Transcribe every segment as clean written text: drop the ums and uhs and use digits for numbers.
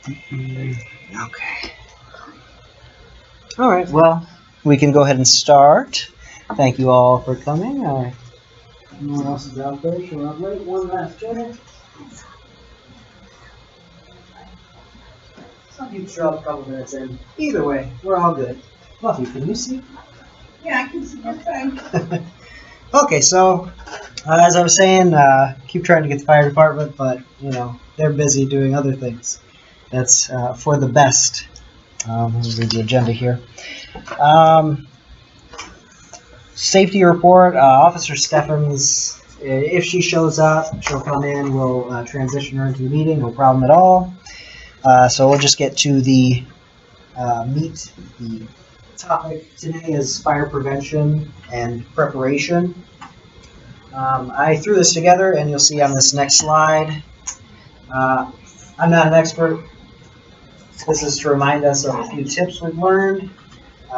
Okay. All right, well, we can go ahead and start. Thank you all for coming. No one else is out there, so I'll wait one last minute. Some people show up a couple minutes in. Either way, we're all good. Buffy, can you see? Yeah, I can see that. Okay, so as I was saying, keep trying to get the fire department, but you know they're busy doing other things. That's for the best. Let me read the agenda here. Safety report. Officer Steffens, if she shows up, she'll come in. We'll transition her into the meeting. No problem at all. So we'll just get to the meat. The topic today is fire prevention and preparation. I threw this together, and you'll see on this next slide. I'm not an expert. This is to remind us of a few tips we've learned.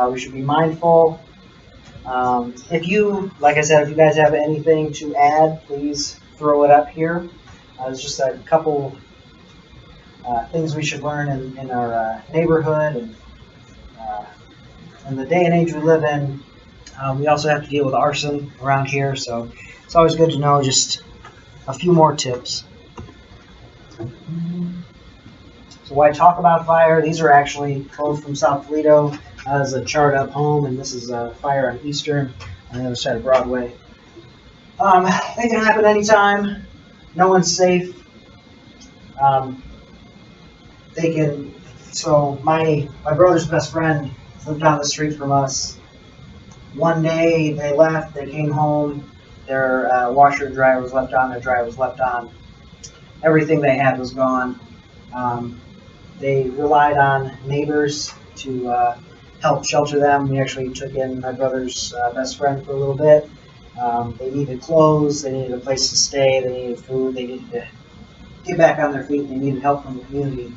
We should be mindful. If you, like I said, if you guys have anything to add, please throw it up here. It's just a couple things we should learn in our neighborhood and in the day and age we live in. We also have to deal with arson around here, so it's always good to know just a few more tips. So why talk about fire? These are actually both from South Toledo. There's a chart up home, and this is a fire on Eastern on the other side of Broadway. They can happen anytime. No one's safe. They can. So my brother's best friend lived down the street from us. One day they left. They came home. Their washer and dryer was left on. Their dryer was left on. Everything they had was gone. They relied on neighbors to help shelter them. We actually took in my brother's best friend for a little bit. They needed clothes. They needed a place to stay. They needed food. They needed to get back on their feet. They needed help from the community.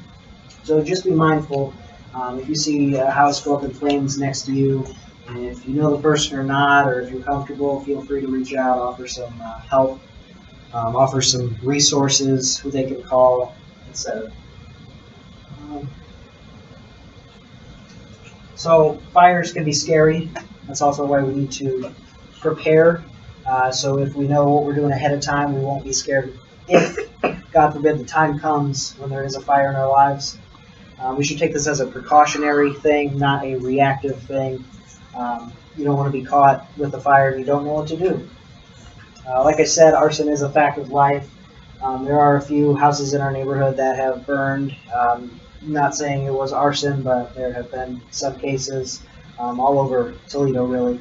So just be mindful. If you see a house go up in flames next to you, and if you know the person or not, or if you're comfortable, feel free to reach out, offer some help, offer some resources, who they can call, etc. So fires can be scary. That's also why we need to prepare. So if we know what we're doing ahead of time, we won't be scared if, God forbid, the time comes when there is a fire in our lives. We should take this as a precautionary thing, not a reactive thing. You don't want to be caught with a fire and you don't know what to do. Like I said, arson is a fact of life. There are a few houses in our neighborhood that have burned. Not saying it was arson, but there have been some cases all over Toledo, really.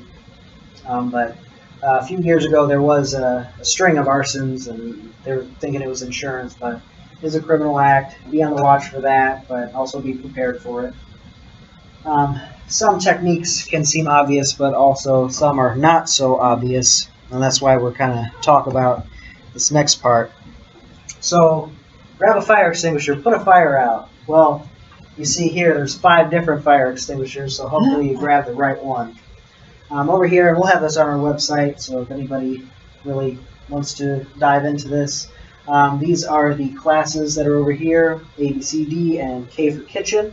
But a few years ago, there was a string of arsons, and they were thinking it was insurance, but it is a criminal act. Be on the watch for that, but also be prepared for it. Some techniques can seem obvious, but also some are not so obvious, and that's why we're kind of talk about this next part. So, grab a fire extinguisher, put a fire out. Well, you see here, there's 5 different fire extinguishers, so hopefully you grab the right one. Over here, and we'll have this on our website, so if anybody really wants to dive into this. These are the classes that are over here, A, B, C, D, and K for kitchen.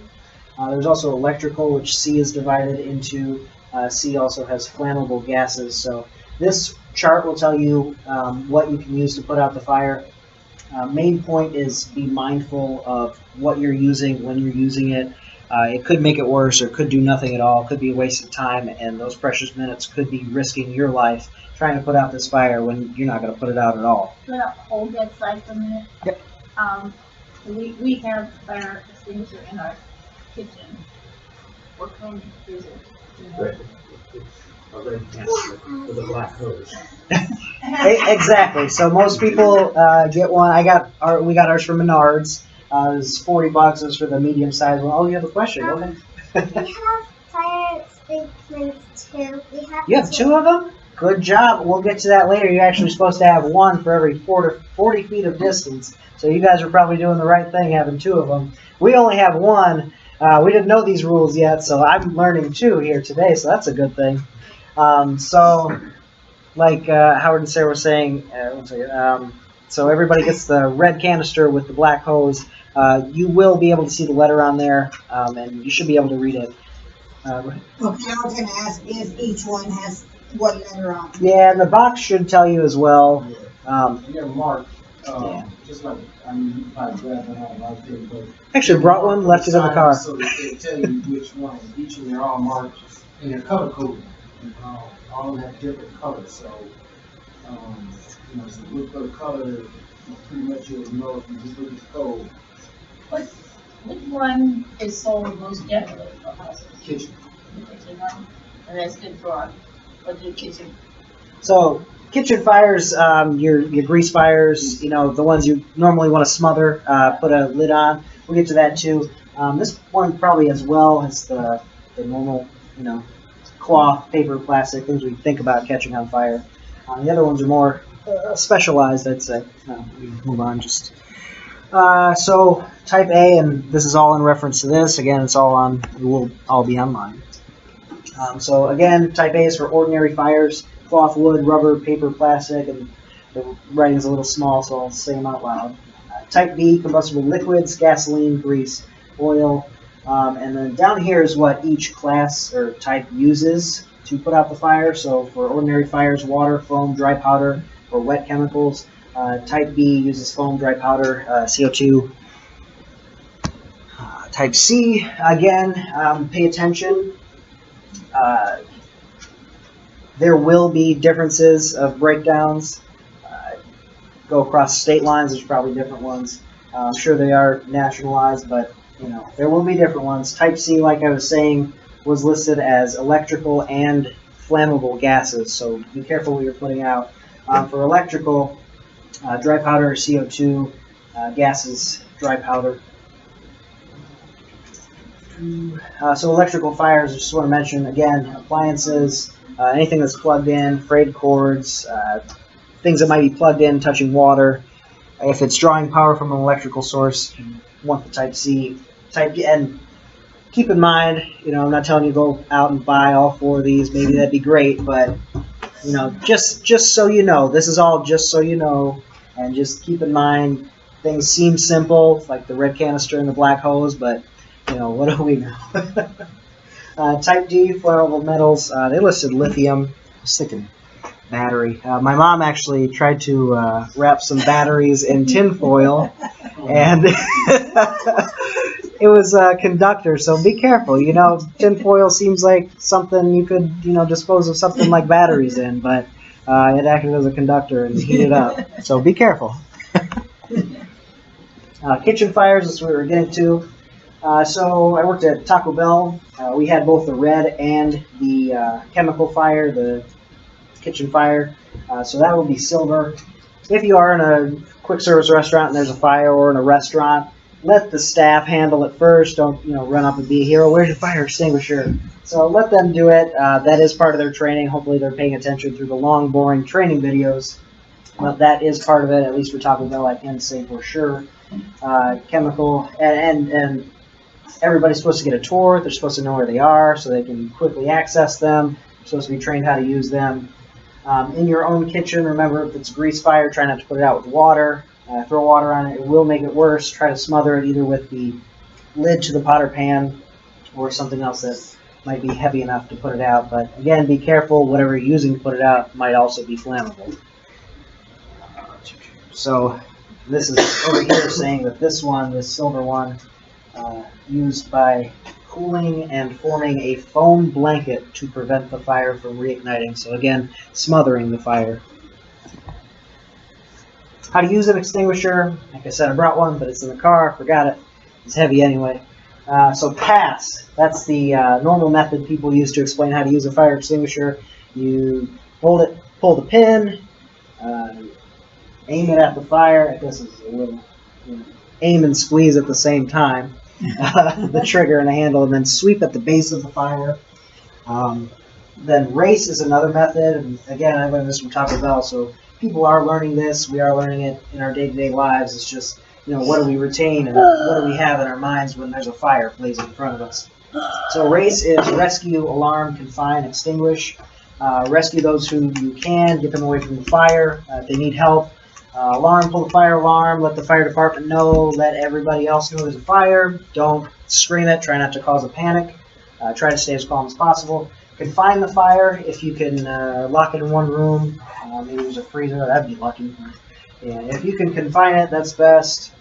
There's also electrical, which C is divided into. C also has flammable gases. So this chart will tell you what you can use to put out the fire. Main point is be mindful of what you're using when you're using it. It could make it worse or could do nothing at all. It could be a waste of time, and those precious minutes could be risking your life trying to put out this fire when you're not going to put it out at all. I'm going to hold that slide for a minute. Yep. We have fire extinguisher in our kitchen. What kind is it? Red. A red can with a black hose. Exactly. So most people get one. We got ours from Menards. It was $40. It was for the medium size one. Oh, you have a question? Go ahead. We have fire extinguishers too. You have 2 of them? Good job. We'll get to that later. You're actually supposed to have 1 for every 40 feet of distance. So you guys are probably doing the right thing having 2 of them. We only have 1. We didn't know these rules yet, so I'm learning 2 here today, so that's a good thing. So, like Howard and Sarah were saying, So everybody gets the red canister with the black hose. You will be able to see the letter on there, and you should be able to read it. Go ahead. Okay, I was gonna ask if each one has what letter on it. Yeah, and the box should tell you as well. And they're marked, Yeah. just like, I mean, you probably grab that out right there, but. Actually, brought one, left it in the car. So that they tell you which one, each of them are all marked, and they're color coded. All of them have different colors, so, so look for the color, pretty much you'll know if you just look at the code. Which one is sold most generally for houses? Kitchen. The kitchen one? And that's good for the kitchen. So kitchen fires, your grease fires, the ones you normally want to smother, put a lid on. We'll get to that too. This one probably as well as the normal, cloth, paper, plastic, things we think about catching on fire. The other ones are more specialized, I'd say. We move on just. So type A, and this is all in reference to this. Again, it will all be online. So again, type A is for ordinary fires, cloth, wood, rubber, paper, plastic, and the writing's a little small, so I'll say them out loud. Type B, combustible liquids, gasoline, grease, oil, and then down here is what each class or type uses to put out the fire. So for ordinary fires, water, foam, dry powder, or wet chemicals. Type B uses foam, dry powder, CO2. Type C, again, pay attention. There will be differences of breakdowns. Go across state lines, there's probably different ones. I'm sure they are nationalized, but there will be different ones. Type C, like I was saying, was listed as electrical and flammable gases, so be careful what you're putting out. For electrical, dry powder, CO2, gases, dry powder. So electrical fires, I just want to mention, again, appliances, anything that's plugged in, frayed cords, things that might be plugged in, touching water. If it's drawing power from an electrical source, you want the type C. Type D, and keep in mind, I'm not telling you to go out and buy all 4 of these. Maybe that'd be great, but just so you know, this is all just so you know, and just keep in mind, things seem simple, like the red canister and the black hose, but what do we know? Type D, flammable metals. They listed lithium. I was thinking battery. My mom actually tried to wrap some batteries in tin foil, and it was a conductor, so be careful. Tin foil seems like something you could, dispose of something like batteries in, but it acted as a conductor and heated up, so be careful. Kitchen fires is what we were getting to. So I worked at Taco Bell. We had both the red and the chemical fire, the kitchen fire. So that will be silver. If you are in a quick service restaurant and there's a fire, or in a restaurant, let the staff handle it first. Don't run up and be a hero. Where's your fire extinguisher? So let them do it. That is part of their training. Hopefully they're paying attention through the long, boring training videos. But that is part of it, at least for Taco Bell, I can say for sure. Chemical, and everybody's supposed to get a tour. They're supposed to know where they are so they can quickly access them. They're supposed to be trained how to use them. In your own kitchen, remember, if it's a grease fire, try not to put it out with water. Throw water on it. It will make it worse. Try to smother it either with the lid to the pot or pan or something else that might be heavy enough to put it out. But again, be careful. Whatever you're using to put it out might also be flammable. So this is over here saying that this silver one, used by cooling and forming a foam blanket to prevent the fire from reigniting. So again, smothering the fire. How to use an extinguisher. Like I said, I brought one, but it's in the car. Forgot it. It's heavy anyway. So pass. That's the normal method people use to explain how to use a fire extinguisher. You hold it, pull the pin, aim it at the fire. I guess it's a little aim and squeeze at the same time. The trigger and the handle, and then sweep at the base of the fire. Then race is another method. And again, I learned this from Taco Bell, so people are learning this. We are learning it in our day-to-day lives. It's just, what do we retain and what do we have in our minds when there's a fire blazing in front of us. So race is rescue, alarm, confine, extinguish. Rescue those who you can, get them away from the fire. If they need help, Alarm, pull the fire alarm, let the fire department know, let everybody else know there's a fire. Don't scream it, try not to cause a panic. Try to stay as calm as possible. Confine the fire if you can lock it in one room. Maybe there's a freezer, that'd be lucky. Yeah, if you can confine it, that's best.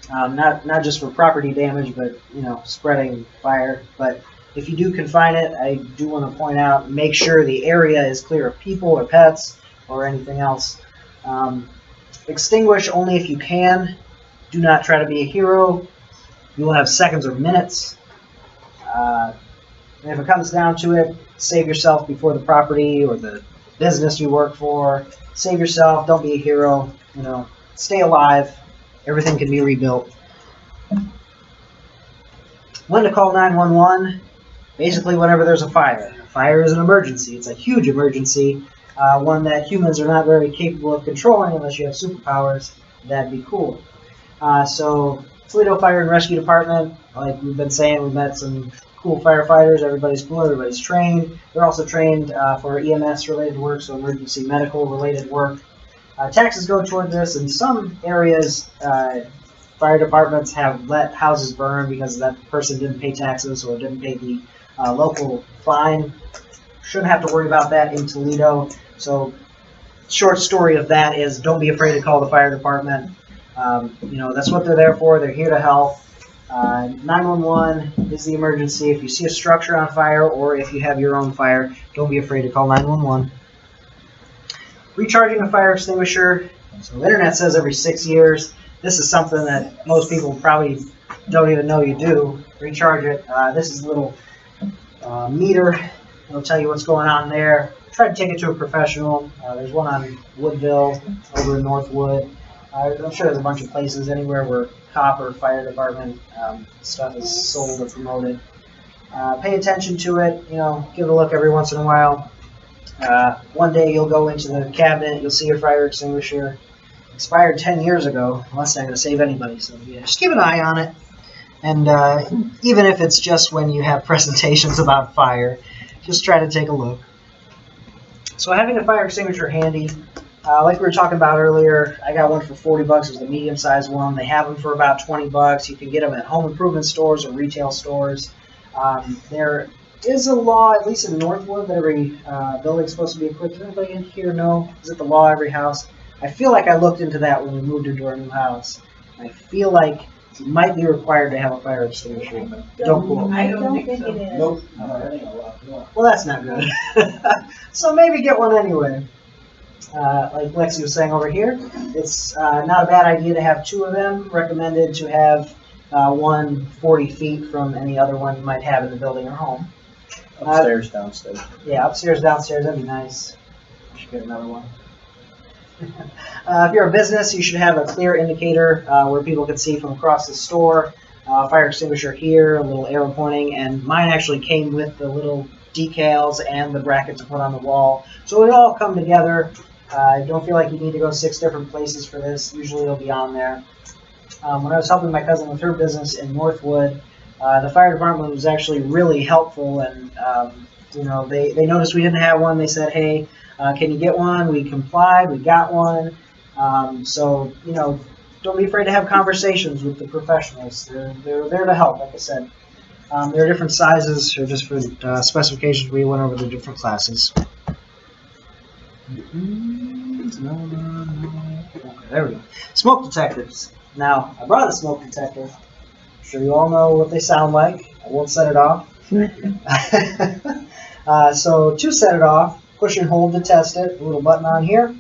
Not just for property damage, but spreading fire. But if you do confine it, I do want to point out, make sure the area is clear of people or pets or anything else. Extinguish only if you can. Do not try to be a hero. You will have seconds or minutes. And if it comes down to it, save yourself before the property or the business you work for. Save yourself. Don't be a hero. Stay alive. Everything can be rebuilt. When to call 911? Basically, whenever there's a fire. A fire is an emergency. It's a huge emergency. One that humans are not very capable of controlling unless you have superpowers. That'd be cool. So, Toledo Fire and Rescue Department, like we've been saying, we've met some cool firefighters. Everybody's cool. Everybody's trained. They're also trained for EMS-related work, so emergency medical-related work. Taxes go toward this. In some areas, fire departments have let houses burn because that person didn't pay taxes or didn't pay the local fine. Shouldn't have to worry about that in Toledo. So, short story of that is don't be afraid to call the fire department. That's what they're there for. They're here to help. 911 is the emergency. If you see a structure on fire or if you have your own fire, don't be afraid to call 911. Recharging a fire extinguisher. So the internet says every 6 years. This is something that most people probably don't even know you do. Recharge it. This is a little meter. It'll tell you what's going on there. Try to take it to a professional. There's one on Woodville over in Northwood. I'm sure there's a bunch of places anywhere where cop or fire department stuff is sold or promoted. Pay attention to it. Give it a look every once in a while. One day you'll go into the cabinet, you'll see your fire extinguisher expired 10 years ago. Well, that's not going to save anybody, so yeah, just keep an eye on it. And even if it's just when you have presentations about fire, just try to take a look. So having a fire extinguisher handy, like we were talking about earlier, I got one for $40. It's the medium-sized one. They have them for about $20. You can get them at home improvement stores or retail stores. There is a law, at least in Northwood, that every building's supposed to be equipped. Does anybody in here know? Is it the law every house? I feel like I looked into that when we moved into our new house. I feel like you might be required to have a fire extinguisher. Don't quote me. I don't think it is. Nope. Well, that's not good. So maybe get one anyway. Like Lexi was saying over here, it's not a bad idea to have two of them. Recommended to have one 40 feet from any other one you might have in the building or home. Upstairs, downstairs. Yeah, upstairs, downstairs, that'd be nice. I should get another one. If you're a business, you should have a clear indicator where people can see from across the store. Fire extinguisher here, a little arrow pointing, and mine actually came with the little decals and the bracket to put on the wall. So it all come together. Don't feel like you need to go 6 different places for this. Usually it'll be on there. When I was helping my cousin with her business in Northwood, the fire department was actually really helpful, and they noticed we didn't have one. They said, "Hey, can you get one?" We complied. We got one. Don't be afraid to have conversations with the professionals. They're there to help, like I said. There are different sizes or different specifications. We went over the different classes. Okay, there we go. Smoke detectors. Now, I brought a smoke detector. I'm sure you all know what they sound like. I won't set it off. So to set it off, push and hold to test it. A little button on here.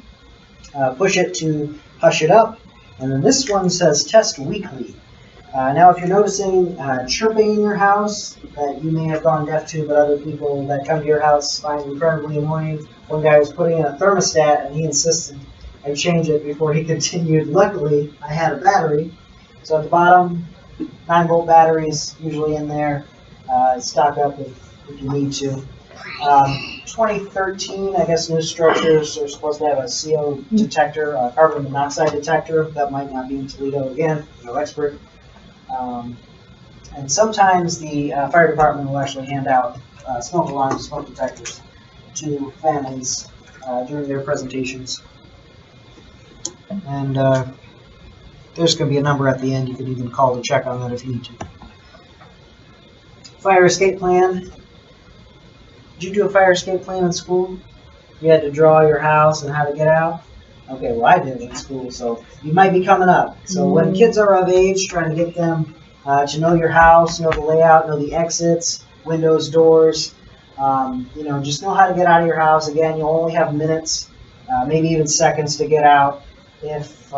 Push it to hush it up. And then this one says test weekly. Now if you're noticing chirping in your house that you may have gone deaf to, but other people that come to your house find incredibly annoying. One guy was putting in a thermostat and he insisted I change it before he continued. Luckily, I had a battery. So at the bottom, 9-volt batteries usually in there. Stock up if you need to. 2013, I guess new structures are supposed to have a CO detector, a carbon monoxide detector. That might not be in Toledo again, no expert. And sometimes the fire department will actually hand out smoke alarms, smoke detectors to families during their presentations. And there's going to be a number at the end. You can even call to check on that if you need to. Fire escape plan. Did you do a fire escape plan in school? You had to draw your house and how to get out? Okay, well I did in school, so you might be coming up. So when kids are of age, trying to get them to know your house, know the layout, know the exits, windows, doors, just know how to get out of your house. Again, you'll only have minutes, maybe even seconds to get out. If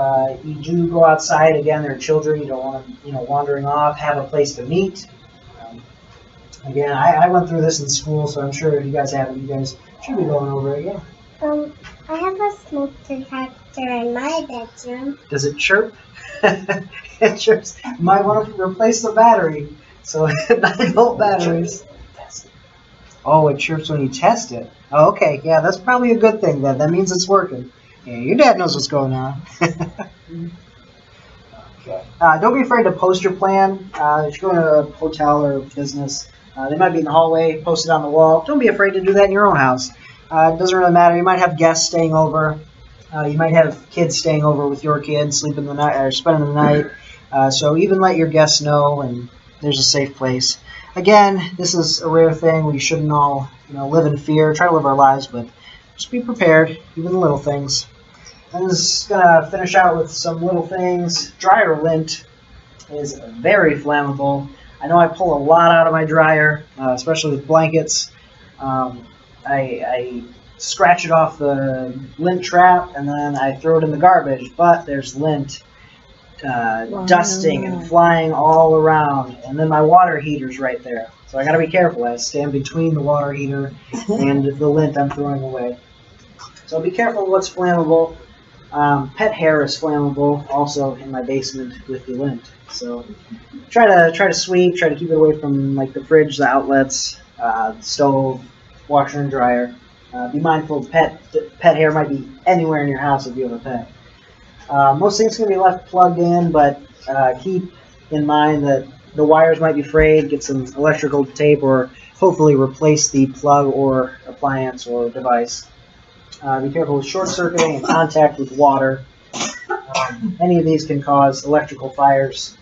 you do go outside, again, there are children, you don't want them, wandering off, have a place to meet. Again, I went through this in school, so I'm sure if you guys haven't, you guys should be going over it again. I have a smoke detector in my bedroom. Does it chirp? It chirps. You might want to replace the battery. So 9-volt batteries. Oh, it chirps when you test it. Oh, okay, yeah, that's probably a good thing then. That means it's working. Yeah, your dad knows what's going on. Okay. Don't be afraid to post your plan. If you're going to a hotel or a business, they might be in the hallway, post it on the wall. Don't be afraid to do that in your own house. It doesn't really matter. You might have guests staying over. You might have kids staying over with your kids, sleeping the night or spending the night. So even let your guests know, and there's a safe place. Again, this is a rare thing. We shouldn't all, live in fear. Try to live our lives, but just be prepared, even the little things. I'm just gonna finish out with some little things. Dryer lint is very flammable. I know I pull a lot out of my dryer, especially with blankets. I scratch it off the lint trap and then I throw it in the garbage, but there's lint dusting and flying all around, and then my water heater's right there. So I gotta be careful. I stand between the water heater and the lint I'm throwing away. So be careful what's flammable. Pet hair is flammable also in my basement with the lint. So try to sweep, try to keep it away from like the fridge, the outlets, the stove, washer and dryer. Be mindful pet hair might be anywhere in your house if you have a pet. Most things can be left plugged in, but keep in mind that the wires might be frayed. Get some electrical tape or hopefully replace the plug or appliance or device. Be careful with short circuiting and contact with water. Any of these can cause electrical fires.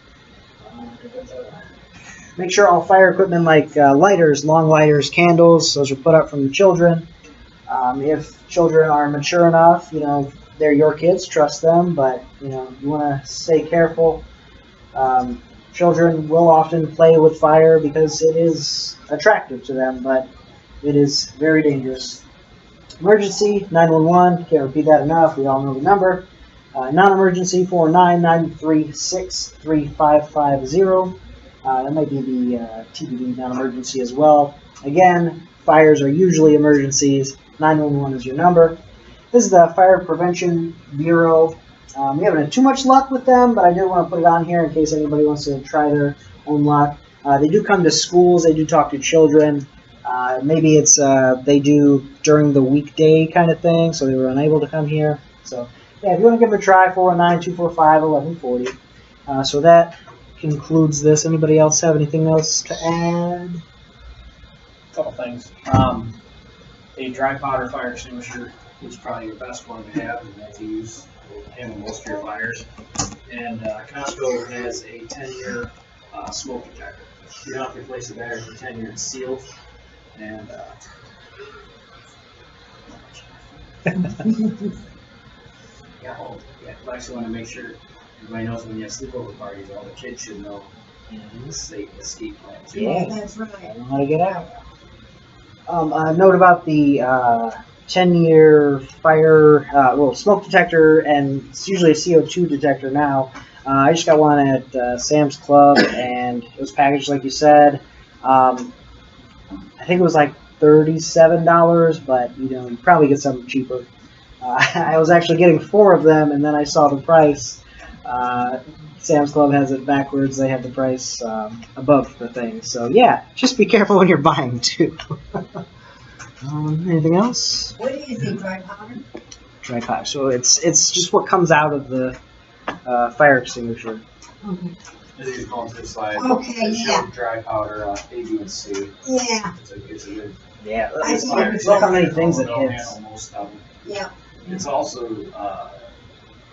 Make sure all fire equipment like lighters, long lighters, candles, those are put up from the children. If children are mature enough, they're your kids, trust them, but you want to stay careful. Children will often play with fire because it is attractive to them, but it is very dangerous. Emergency, 911, can't repeat that enough, we all know the number. Non-emergency, 499-936-3550. That might be the TBD non-emergency as well. Again, fires are usually emergencies. 911 is your number. This is the Fire Prevention Bureau. We haven't had too much luck with them, but I did want to put it on here in case anybody wants to try their own luck. They do come to schools. They do talk to children. Maybe it's they do during the weekday kind of thing, so they were unable to come here. So, yeah, if you want to give them a try, 419-245-1140. So that concludes this. Anybody else have anything else to add? A couple things. A dry powder fire extinguisher is probably your best one to have and that you use to handle most of your fires. And Costco has a 10-year smoke detector. You don't have to replace the battery for 10 years. It's sealed. And I actually want to make sure everybody knows when you have sleepover parties, all the kids should know this is a escape plan too. Yeah, That's right. I know how to get out. A note about the 10-year fire, smoke detector, and it's usually a CO2 detector now. I just got one at Sam's Club, and it was packaged like you said. I think it was like $37, but you probably get something cheaper. I was actually getting 4 of them, and then I saw the price. Sam's Club has it backwards. They have the price above the thing. So yeah, just be careful when you're buying too. Anything else? What is it, dry powder? Dry powder. So it's just what comes out of the fire extinguisher. Okay. As you call this slide, Okay, it yeah. showed dry powder, A, B, and C. Yeah, It's a good Yeah, I see. look how many things it It'll hits. handle most of them. yeah. It's also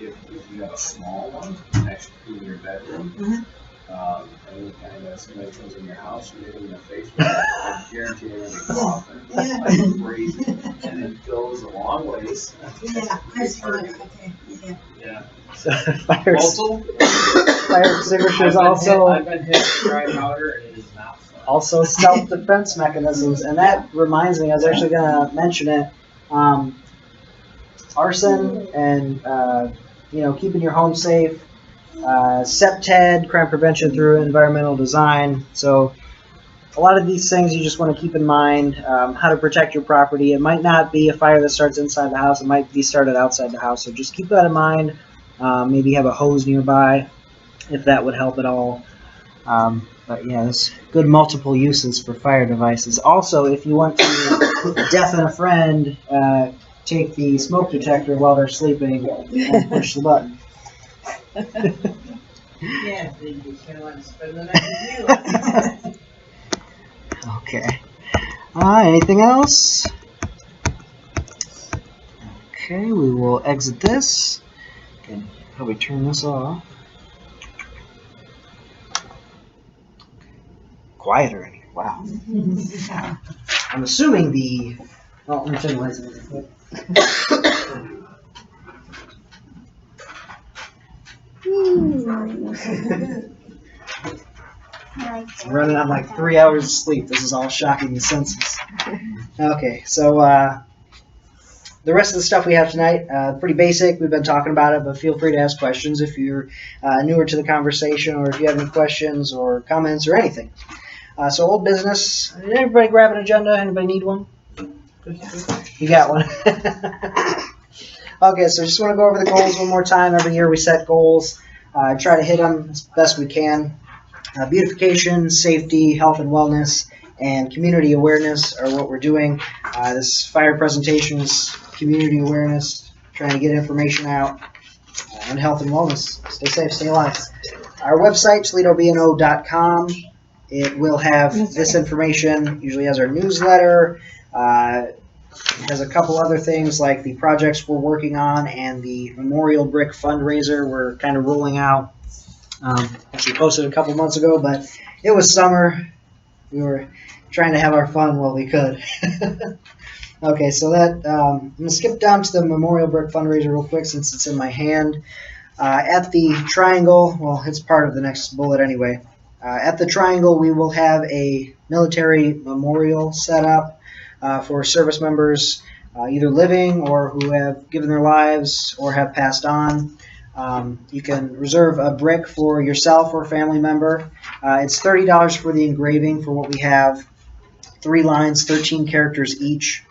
if you have a small one next to your bedroom, any kind of somebody comes in your house, you hit them in the face with it, I guarantee they're gonna be coughing like crazy, and it goes a long ways. Yeah, I see it, okay, yeah. Yeah. So fire Multiple. extinguishers also I've been hit with dry powder, and it is not fun. also self-defense mechanisms, and that reminds me, I was actually going to mention it. Arson and keeping your home safe, SEPTED, crime prevention through environmental design. So a lot of these things you just want to keep in mind, how to protect your property. It might not be a fire that starts inside the house, it might be started outside the house, so just keep that in mind. Maybe have a hose nearby if that would help at all. But yeah, there's good multiple uses for fire devices. Also, if you want to deafen a friend, take the smoke detector while they're sleeping and push the button. Yeah, so you just want to spend the night with you. Okay. Anything else? Okay, we will exit this. Okay, probably turn this off. Quieter in here. Wow. I'm assuming the. Oh, let me turn the lights on real quick. I'm running on like 3 hours of sleep. This is all shocking the senses. Okay, so the rest of the stuff we have tonight, pretty basic. We've been talking about it, but feel free to ask questions if you're newer to the conversation, or if you have any questions or comments or anything. So old business. Did everybody grab an agenda? Anybody need one? You got one. Okay, so just want to go over the goals one more time. Every year we set goals. Try to hit them as best we can. Beautification, safety, health and wellness, and community awareness are what we're doing. This fire presentation is community awareness, trying to get information out, and health and wellness. Stay safe, stay alive. Our website, ToledoBNO.com. It will have this information, usually has our newsletter, it has a couple other things like the projects we're working on and the Memorial Brick fundraiser we're kind of rolling out. Actually posted a couple months ago, but it was summer. We were trying to have our fun while we could. Okay, so that I'm going to skip down to the Memorial Brick fundraiser real quick since it's in my hand. At the Triangle, well, it's part of the next bullet anyway. At the Triangle, we will have a military memorial set up for service members, either living or who have given their lives or have passed on. You can reserve a brick for yourself or a family member. It's $30 for the engraving for what we have. 3 lines, 13 characters each.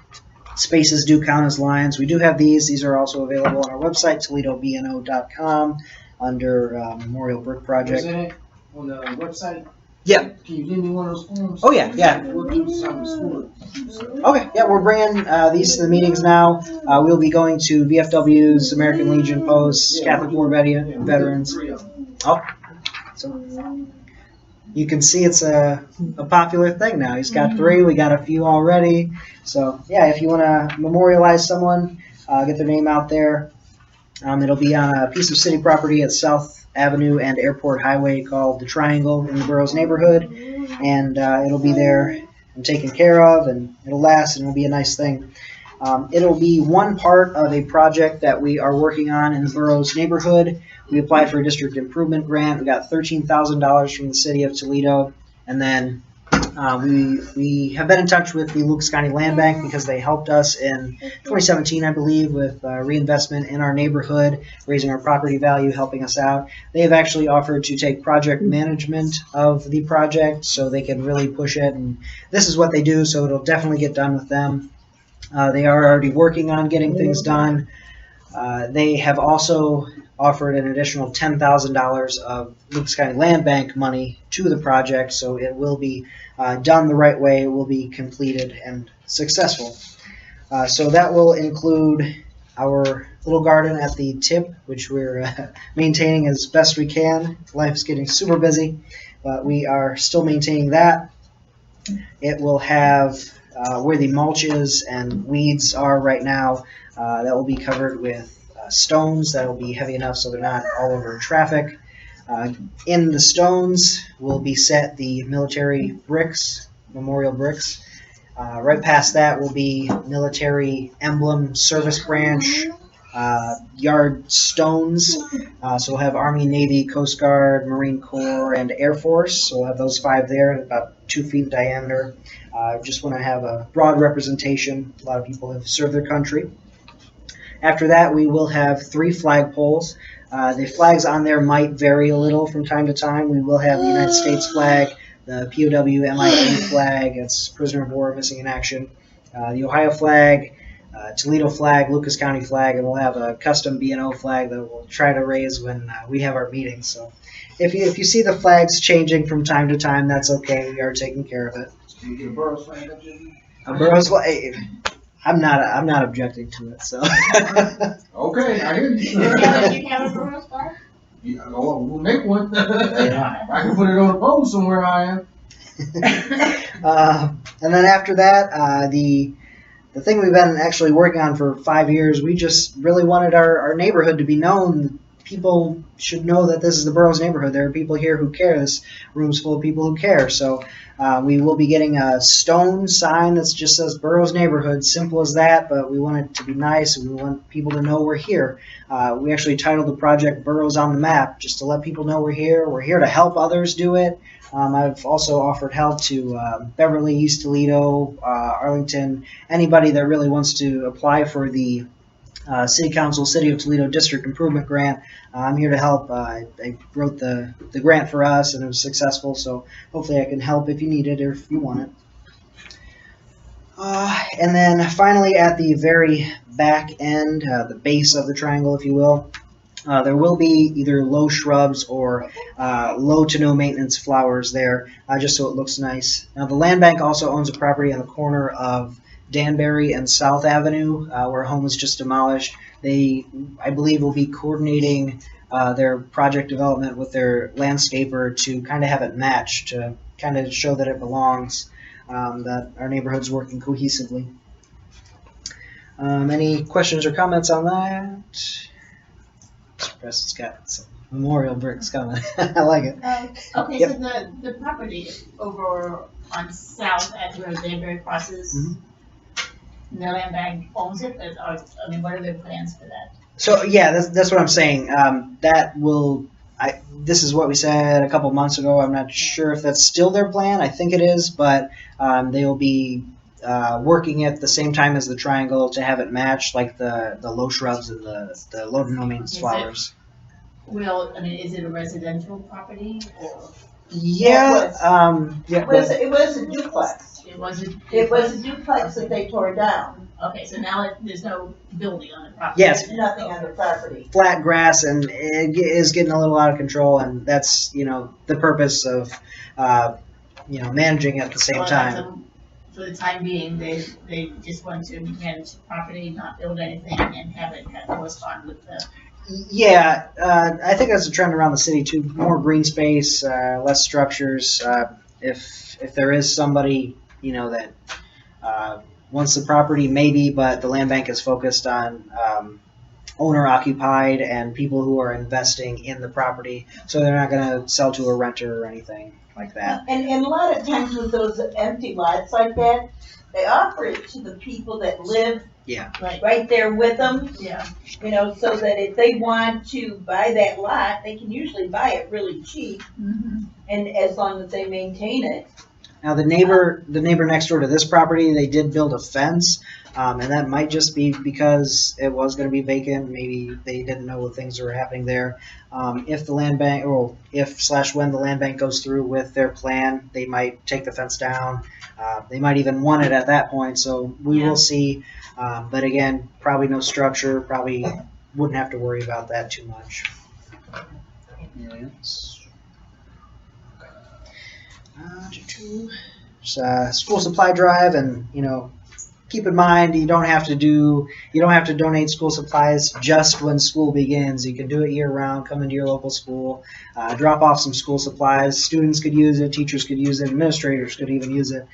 Spaces do count as lines. We do have these. These are also available on our website, ToledoBNO.com, under Memorial Brick Project. Is it on the website? Yeah. Can you give me one of those forms? Oh, yeah. We'll do something smooth. Okay, yeah, we're bringing these to the meetings now. We'll be going to VFWs, American Legion posts, Catholic War veterans. Oh, so you can see it's a popular thing now. He's got 3, we got a few already. So, yeah, if you want to memorialize someone, get their name out there. It'll be on a piece of city property at South Avenue and Airport Highway called the Triangle in the Burroughs neighborhood, and it'll be there and taken care of, and it'll last, and it'll be a nice thing. It'll be one part of a project that we are working on in the Burroughs neighborhood. We applied for a district improvement grant. We got $13,000 from the city of Toledo, and then we have been in touch with the Lucas County Land Bank because they helped us in 2017, I believe, with reinvestment in our neighborhood, raising our property value, helping us out. They have actually offered to take project management of the project so they can really push it, and this is what they do, so it'll definitely get done with them. They are already working on getting things done. They have also offered an additional $10,000 of Lucas County Land Bank money to the project, so it will be done the right way. It will be completed and successful. So that will include our little garden at the tip, which we're maintaining as best we can. Life's getting super busy, but we are still maintaining that. It will have where the mulches and weeds are right now. That will be covered with stones that'll be heavy enough so they're not all over traffic. In the stones will be set the military bricks, memorial bricks. Right past that will be military emblem, service branch, yard stones. So we'll have Army, Navy, Coast Guard, Marine Corps, and Air Force. So we'll have those 5 there, about 2 feet in diameter. Just want to have a broad representation. A lot of people have served their country. After that, we will have 3 flagpoles. The flags on there might vary a little from time to time. We will have the United States flag, the POW MIA flag, that's prisoner of war missing in action, the Ohio flag, Toledo flag, Lucas County flag, and we'll have a custom BNO flag that we'll try to raise when we have our meetings. So if you see the flags changing from time to time, that's okay. We are taking care of it. You get a Burroughs flag up there? A Burroughs flag, I'm not objecting to it. So Okay, I hear you. You have a Burroughs flag? Yeah, oh, we'll make one. Yeah. I can put it on a pole somewhere I am. And then after that, the thing we've been actually working on for 5 years, we just really wanted our neighborhood to be known. People should know that this is the Burroughs neighborhood. There are people here who care. This room's full of people who care. So we will be getting a stone sign that just says Burroughs neighborhood. Simple as that, but we want it to be nice. We want people to know we're here. We actually titled the project Burroughs on the Map, just to let people know we're here. We're here to help others do it. I've also offered help to Beverly, East Toledo, Arlington, anybody that really wants to apply for the City Council City of Toledo District Improvement Grant. I'm here to help. I wrote the grant for us, and it was successful, so hopefully I can help if you need it or if you want it. And then finally, at the very back end, the base of the triangle, if you will, there will be either low shrubs or low to no maintenance flowers there, just so it looks nice. Now, the land bank also owns a property on the corner of Danbury and South Avenue, where a home was just demolished. They, I believe, will be coordinating their project development with their landscaper to kind of have it match, to kind of show that it belongs, that our neighborhood's working cohesively. Any questions or comments on that? Preston's got some memorial bricks coming. I like it. Okay, Yep. so the property over on South at where Danbury crosses, the land bank owns it, or, I mean, what are their plans for that? So yeah, that's what I'm saying. That will. This is what we said a couple months ago. I'm not sure if that's still their plan. I think it is, but they will be working at the same time as the triangle to have it match, like the low shrubs and the low to no maintenance flowers. Well, I mean, is it a residential property or? Yeah. Yeah. It was a duplex. It wasn't. It was a duplex that they tore down. Okay, so now there's no building on the property. Yes. Nothing on the property. Flat grass, and it is getting a little out of control, and that's the purpose of managing at the same Well, time. so for the time being, they just want to manage the property, not build anything, and have it correspond with the. Yeah, I think that's a trend around the city too. More green space, less structures. If there is somebody that wants the property, maybe, but the land bank is focused on owner occupied and people who are investing in the property, so they're not going to sell to a renter or anything like that. And a lot of times with those empty lots like that, they offer it to the people that live right there with them. Yeah. So that if they want to buy that lot, they can usually buy it really cheap, and as long as they maintain it. Now the neighbor next door to this property, they did build a fence, and that might just be because it was going to be vacant. Maybe they didn't know what things were happening there. If the land bank, or when the land bank goes through with their plan, they might take the fence down. They might even want it at that point. So we will see. But again, probably no structure. Probably wouldn't have to worry about that too much. School supply drive, and keep in mind you don't have to donate school supplies just when school begins. You can do it year round. Come into your local school, drop off some school supplies. Students could use it, teachers could use it, administrators could even use it.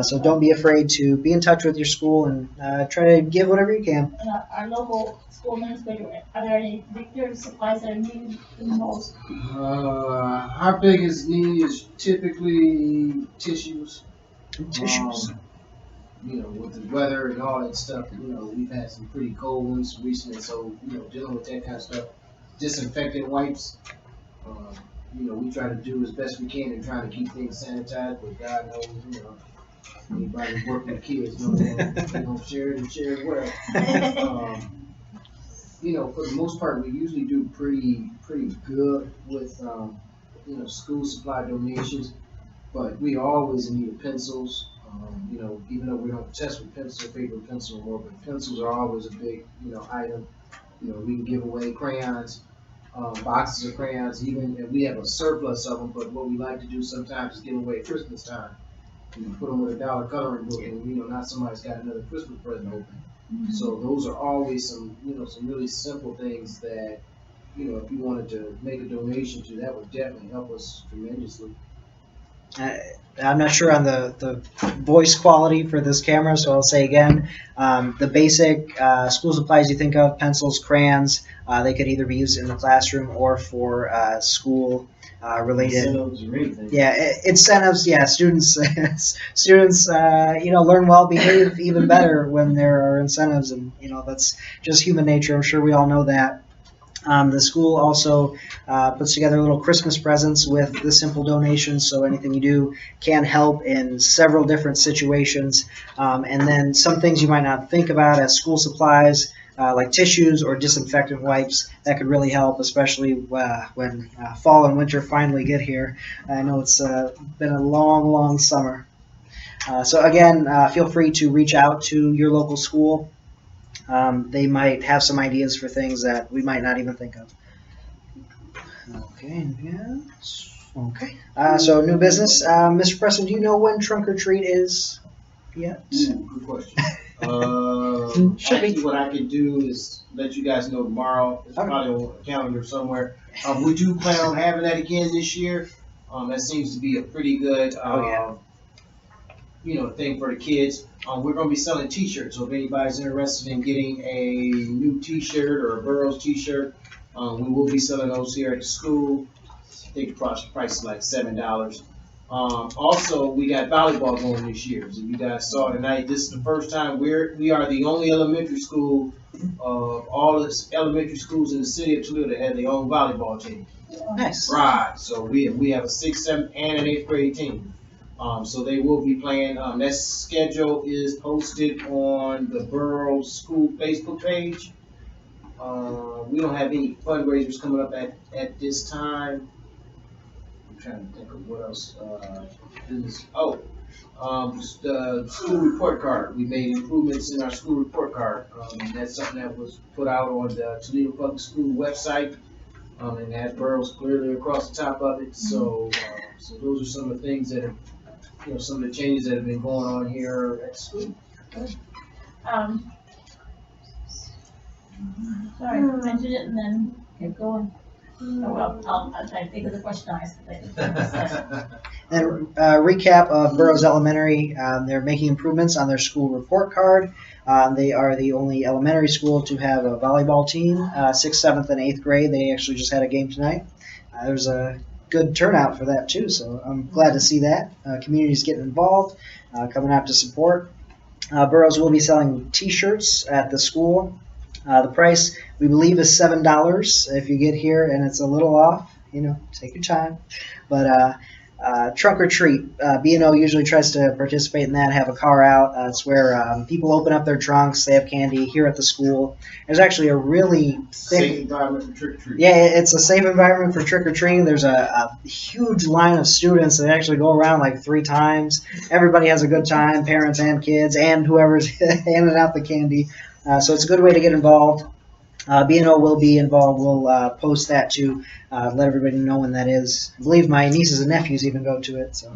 So don't be afraid to be in touch with your school and try to give whatever you can. Our local school administrator, are there any particular supplies that are needed the most? Our biggest need is typically tissues. Tissues. With the weather and all that stuff, we've had some pretty cold ones recently, so, dealing with that kind of stuff. Disinfectant wipes, we try to do as best we can in trying to keep things sanitized, but God knows, anybody working with kids knows they don't share it and share it well. For the most part, we usually do pretty good with, school supply donations, but we always need pencils. Even though we don't test with favorite pencil more, but pencils are always a big, item. We can give away crayons, boxes of crayons, even if we have a surplus of them, but what we like to do sometimes is give away at Christmas time. Put them with a dollar coloring book and, not somebody's got another Christmas present open. Mm-hmm. So those are always some really simple things that, if you wanted to make a donation to, that would definitely help us tremendously. I'm not sure on the voice quality for this camera, so I'll say again, the basic school supplies you think of, pencils, crayons, they could either be used in the classroom or for school related. Incentives or anything. Yeah, incentives. Yeah, students learn well, behave even better when there are incentives, and that's just human nature. I'm sure we all know that. The school also puts together little Christmas presents with the simple donations, so anything you do can help in several different situations. And then some things you might not think about as school supplies, like tissues or disinfectant wipes, that could really help, especially when fall and winter finally get here. I know it's been a long, long summer. So again, feel free to reach out to your local school. They might have some ideas for things that we might not even think of. Okay, yes. Okay. So new business. Mr. Preston, do you know when trunk or treat is yet? Ooh, good question. Actually, what I can do is let you guys know tomorrow. It's probably on a calendar somewhere. We do plan on having that again this year. That seems to be a pretty good thing for the kids. We're going to be selling t-shirts, so if anybody's interested in getting a new t-shirt or a Burroughs t-shirt, we will be selling those here at the school. I think the price is like $7. Also, we got volleyball going this year. So you guys saw tonight, this is the first time we are the only elementary school of all the elementary schools in the city of Toledo that have their own volleyball team. Nice. Right. So we have a 6th, 7th, and an 8th grade team. So they will be playing. That schedule is posted on the Burroughs School Facebook page. We don't have any fundraisers coming up at this time. I'm trying to think of what else. The school report card. We made improvements in our school report card. That's something that was put out on the Toledo Public School website. And has Burroughs clearly across the top of it. So those are some of the things that have, some of the changes that have been going on here at school. Sorry, mention it and then get going. Oh, well, I'll try to think of the question I asked. And recap of Burroughs Elementary, they're making improvements on their school report card. They are the only elementary school to have a volleyball team, 6th, 7th, and 8th grade. They actually just had a game tonight. There's a good turnout for that too, so I'm glad to see that. Community's getting involved, coming out to support. Burroughs will be selling t-shirts at the school. The price, we believe, is $7 if you get here and it's a little off. Take your time. But trunk or treat, BNO usually tries to participate in that, have a car out. It's where people open up their trunks, they have candy here at the school. There's actually a really Safe environment for trick or treating. Yeah, it's a safe environment for trick or treating. There's a huge line of students that actually go around like 3 times. Everybody has a good time, parents and kids, and whoever's handing out the candy. So it's a good way to get involved. BNO will be involved. We'll post that to let everybody know when that is. I believe my nieces and nephews even go to it, so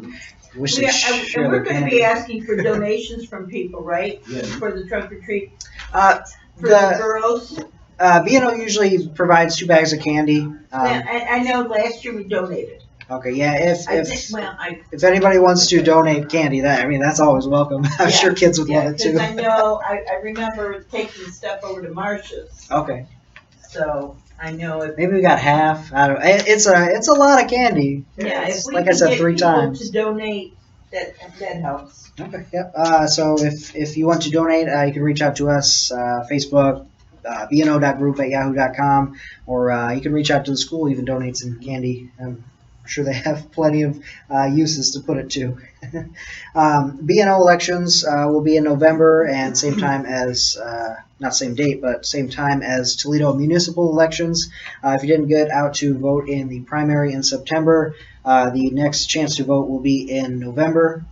I wish they'd share And their we're gonna candy. be asking for donations from people, right? Yeah. For the trunk or treat, Uh, for the the Burroughs. BNO usually provides 2 bags of candy. I know last year we donated. Okay, yeah. If anybody wants to donate candy, that's always welcome. I'm sure kids would love it too. Because I know, I remember taking stuff over to Marcia's, Okay, so I know if. maybe we got half. I don't. It's a lot of candy. Yeah, It's, if we like I can said get 3 people times. to donate, that helps. Okay, yep. So if you want to donate, you can reach out to us, Facebook, bno.group@yahoo.com, or you can reach out to the school, even donate some candy. I'm sure they have plenty of uses to put it to. BNO elections will be in November, and same time as, not same date, but same time as Toledo municipal elections. If you didn't get out to vote in the primary in September, the next chance to vote will be in November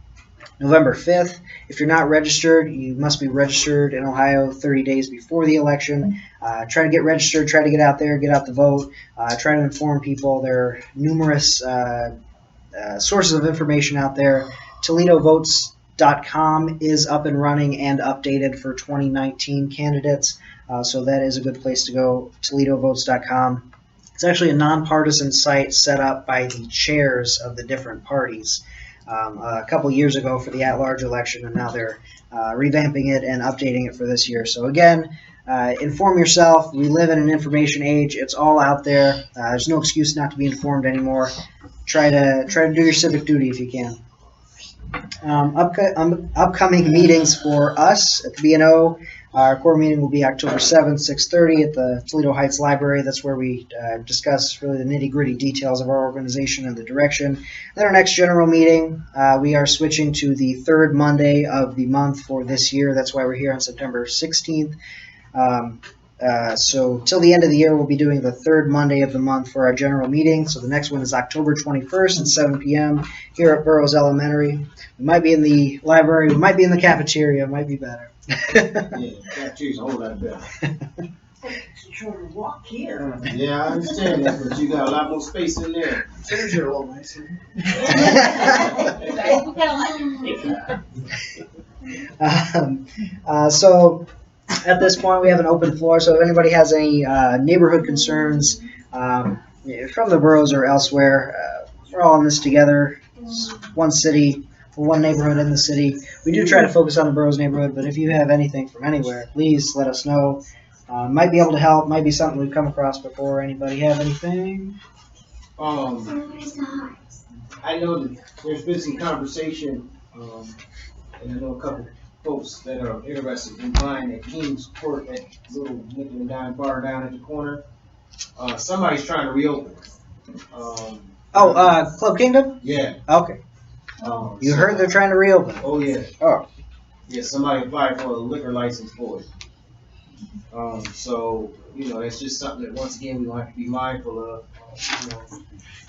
5th. If you're not registered, you must be registered in Ohio 30 days before the election. Try to get registered, try to get out there, get out the vote, try to inform people. There are numerous sources of information out there. ToledoVotes.com is up and running and updated for 2019 candidates, so that is a good place to go, ToledoVotes.com. It's actually a nonpartisan site set up by the chairs of the different parties. A couple years ago for the at-large election, and now they're revamping it and updating it for this year. So again, inform yourself. We live in an information age. It's all out there. There's no excuse not to be informed anymore. Try to do your civic duty if you can. Upcoming meetings for us at the BNO. Our core meeting will be October 7th, 6:30 at the Toledo Heights Library. That's where we discuss really the nitty-gritty details of our organization and the direction. Then our next general meeting, we are switching to the 3rd Monday of the month for this year. That's why we're here on September 16th. So till the end of the year, we'll be doing the 3rd Monday of the month for our general meeting. So the next one is October 21st at 7 p.m. here at Burroughs Elementary. We might be in the library. We might be in the cafeteria. It might be better. Yeah, cafeteria's a whole lot better. It's a shorter walk here. Yeah, I understand that, but you got a lot more space in there. There's your old nice. So at this point, we have an open floor. So if anybody has any neighborhood concerns from the boroughs or elsewhere, we're all in this together. It's one city, one neighborhood in the city. We do try to focus on the boroughs neighborhood, but if you have anything from anywhere, please let us know. Might be able to help. Might be something we've come across before. Anybody have anything? I know that there's been some conversation, and I know a couple folks that are interested in buying that King's Court, that little nickel and dime bar down at the corner. Somebody's trying to reopen it. Club Kingdom? Yeah. Okay. You heard they're trying to reopen it. Oh, yeah. Oh. Yeah, somebody applied for a liquor license for it. So, that's just something that, once again, we will have to be mindful of.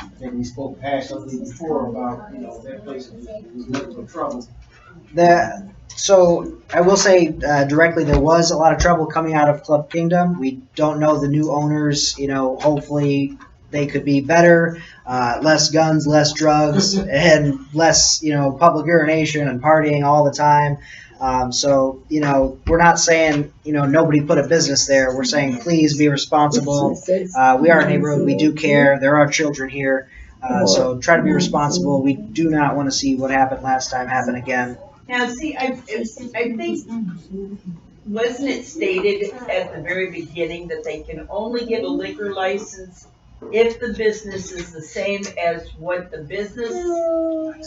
I think we spoke passionately before about, that place was looking for trouble. So I will say directly, there was a lot of trouble coming out of Club Kingdom. We don't know the new owners. Hopefully they could be better, less guns, less drugs, and less public urination and partying all the time. So we're not saying nobody put a business there. We're saying please be responsible. We are a neighborhood. We do care. There are children here. So try to be responsible. We do not want to see what happened last time happen again. Now, see, I think, wasn't it stated at the very beginning that they can only get a liquor license if the business is the same as what the business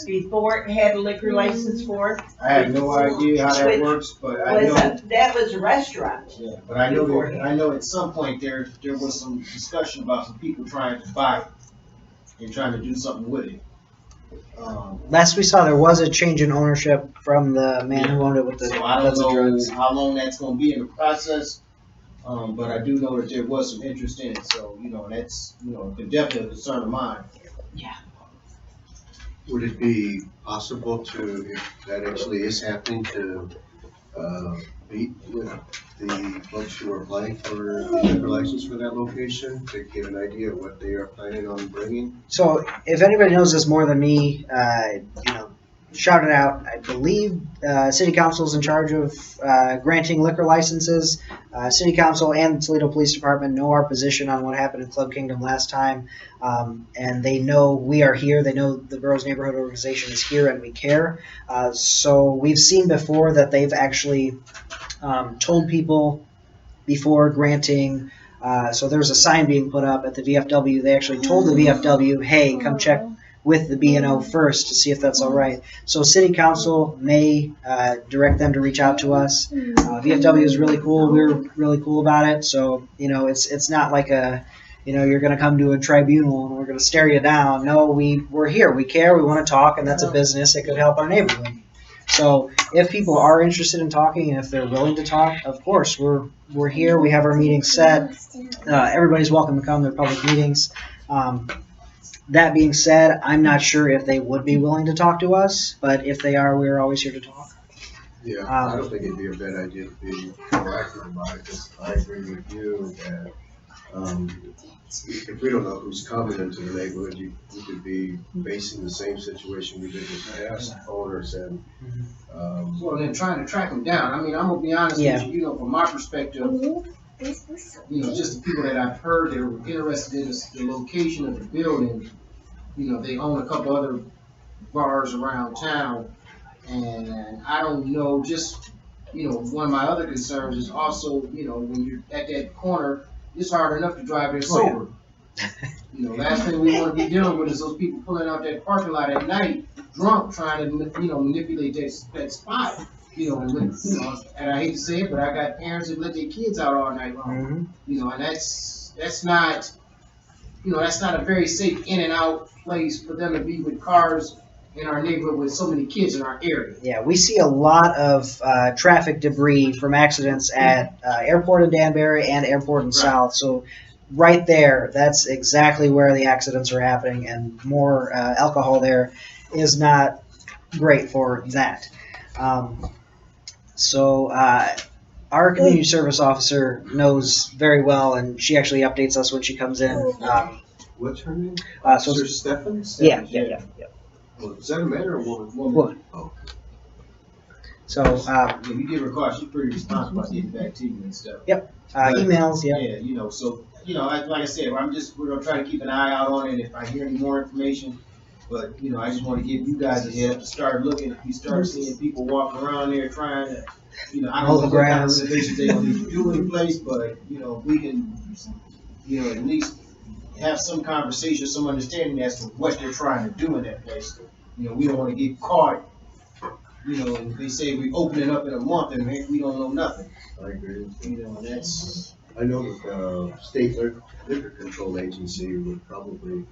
before it had a liquor license for? I have no idea how that works, but I know. That was a restaurant. Yeah, but I know at some point there was some discussion about some people trying to buy it and trying to do something with it. Last we saw, there was a change in ownership from the man who owned it with the So I don't know drugs. how long that's going to be in the process, but I do know that there was some interest in it. So that's definitely a concern of mine. Would it be possible to, if that actually is happening, to meet with the folks who are applying for the liquor license for that location to get an idea of what they are planning on bringing? So if anybody knows this more than me, shout it out. I believe City Council is in charge of granting liquor licenses. City Council and the Toledo Police Department know our position on what happened in Club Kingdom last time, and they know we are here. They know the Burroughs Neighborhood Organization is here and we care. So we've seen before that they've actually told people before granting. So there's a sign being put up at the VFW. They actually told the VFW, hey, come check with the BNO first to see if that's all right. So City Council may direct them to reach out to us. VFW is really cool. We're really cool about it. So, it's not like you're going to come to a tribunal and we're going to stare you down. No, we're here. We care. We want to talk, and that's a business that could help our neighborhood. So if people are interested in talking and if they're willing to talk, of course, we're here. We have our meetings set. Everybody's welcome to come. They're public meetings. That being said, I'm not sure if they would be willing to talk to us, but if they are, we're always here to talk. Yeah, I don't think it'd be a bad idea to be proactive about it, because I agree with you that if we don't know who's coming into the neighborhood, you could be facing the same situation we did with past owners and. Well, then trying to track them down. I mean, I'm gonna be honest with you. From my perspective, just the people that I've heard that were interested in the location of the building. They own a couple other bars around town, and I don't know. Just one of my other concerns is also when you're at that corner, it's hard enough to drive there sober. Last thing we want to be dealing with is those people pulling out that parking lot at night, drunk, trying to manipulate that spot. And I hate to say it, but I got parents that let their kids out all night long. And that's not a very safe in and out place for them to be with cars in our neighborhood with so many kids in our area. Yeah, we see a lot of traffic debris from accidents at Airport in Danbury and Airport in South. So right there, that's exactly where the accidents are happening, and more alcohol there is not great for that. So our community service officer knows very well, and she actually updates us when she comes in. What's her name? Officer Stephens? Yeah. Well, is that a man or a woman? Woman. Oh. So you give her a call. She's pretty responsible about getting back to you and stuff. Emails. Yeah. So like I said, we're gonna try to keep an eye out on it. If I hear any more information, but I just want to give you guys a head up to start looking. If you start seeing people walking around there trying to, I don't know what kind of renovations they gonna need to do in place, but we can, at least have some conversation, some understanding as to what they're trying to do in that place. We don't want to get caught. And they say we open it up in a month and we don't know nothing. I agree. And that's. I know that the state liquor control agency would probably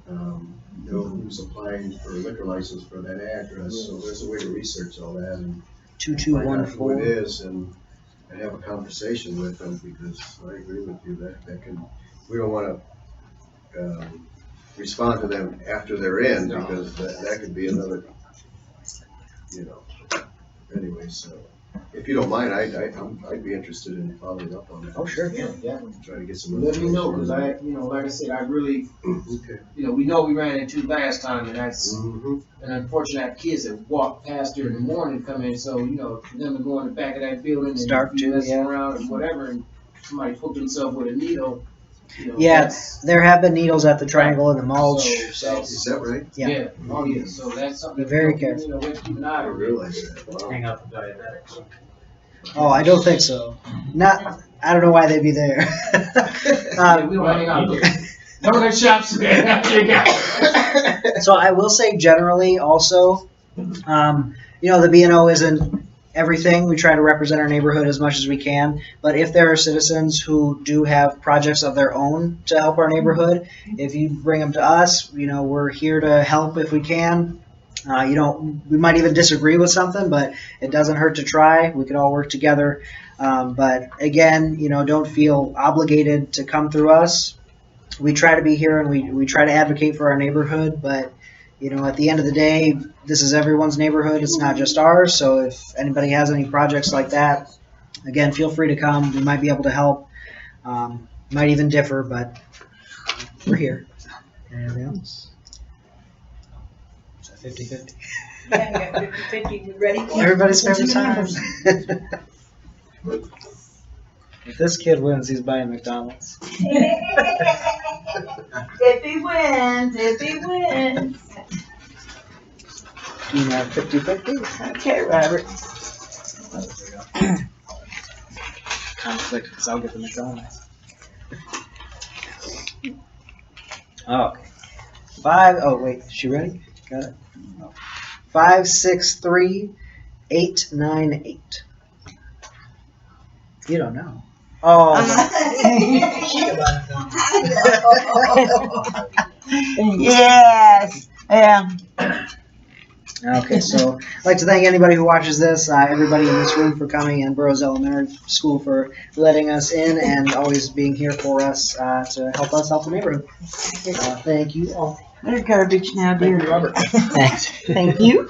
know who's applying for a liquor license for that address, so there's a way to research all that and find out who it is and have a conversation with them, because I agree with you that can, we don't want to respond to them after they're in, because that could be another, anyway, so. If you don't mind, I'd be interested in following up on that. Oh, sure. Yeah. Try to get some. Let me know, because like I said, I really, Okay. we know we ran into last time, and that's Mm-hmm. an unfortunate kids that walk past there in the morning come in. So for them to go in the back of that building and be messing around and whatever, and somebody poke themselves with a needle. There have been needles at the Triangle and the mulch. So Is that right? yeah. Oh yeah. So that's something. Be very careful. We have to keep an eye I on. realize that. Wow. Hang out the diabetics. Oh, I don't think so. I don't know why they'd be there. We don't hang out there. Donut shops. So I will say generally also, the BNO isn't everything. We try to represent our neighborhood as much as we can. But if there are citizens who do have projects of their own to help our neighborhood, if you bring them to us, we're here to help if we can. We might even disagree with something, but it doesn't hurt to try. We could all work together. But again, don't feel obligated to come through us. We try to be here and we try to advocate for our neighborhood, but you know, at the end of the day, this is everyone's neighborhood. It's not just ours. So if anybody has any projects like that, again, feel free to come. We might be able to help. Might even differ, but we're here. Anything else? Is that 50-50? Yeah, you got 50, you ready for it? Everybody's favorite time. If this kid wins, he's buying McDonald's. If he wins, if he wins. You know, 50-50? Okay, Robert. Conflict, because I'll get the McDonald's. Okay. Oh, wait, is she ready? Got it? 5, 6, 3, 8, 9, 8. You don't know. Oh, Yes, yeah. okay, so I'd like to thank anybody who watches this, everybody in this room for coming, and Burroughs Elementary School for letting us in and always being here for us to help us help the neighborhood. Thank you all. They're garbage now, dear. Thank you, Robert. Thanks. Thank you.